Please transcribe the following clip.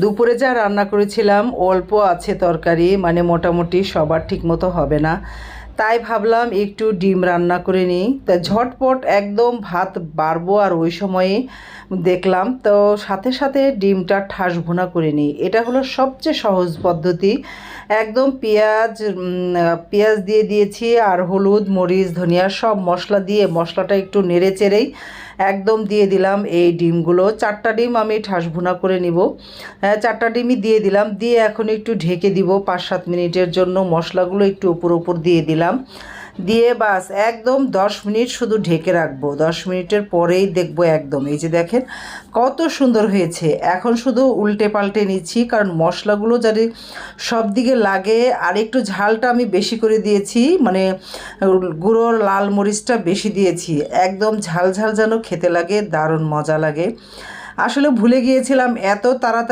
দুপুরে যা রান্না করেছিলাম অল্প আছে তরকারি, মানে মোটামুটি সবার ঠিক মতো হবে না, তাই ভাবলাম একটু ডিম রান্না করে নিই। তা ঝটপট একদম ভাত বাড়বো আর ওই সময়ে দেখলাম তো সাথে সাথে ডিমটা ঠাস ভুনা করে নিই। এটা হলো সবচেয়ে সহজ পদ্ধতি। একদম পেঁয়াজ দিয়ে দিয়েছি আর হলুদ মরিচ ধনিয়া সব মশলা দিয়ে মশলাটা একটু নেড়ে চেড়েই একদম দিয়ে দিলাম এই ডিমগুলো। 4টা ডিম আমি ঠাস ভুনা করে নিব। 4টা ডিমই দিয়ে দিলাম, দিয়ে এখন একটু ঢেকে দিব 5-7 মিনিটের জন্য। মশলাগুলো একটু উপর দিয়ে দিলাম, দিয়ে বাস একদম 10 মিনিট শুধু ঢেকে রাখবো। 10 মিনিটের পরেই দেখবো একদম এই যে দেখেন কত সুন্দর হয়েছে। এখন শুধু উল্টে পাল্টে নিচ্ছি, কারণ মশলাগুলো যাতে সব দিকে লাগে। আর একটু ঝালটা আমি বেশি করে দিয়েছি, মানে গুঁড়ো লাল মরিচটা বেশি দিয়েছি, একদম ঝাল ঝাল যেন খেতে লাগে, দারুণ মজা লাগে। আসলে ভুলে গিয়েছিলাম এত তাড়াতাড়ি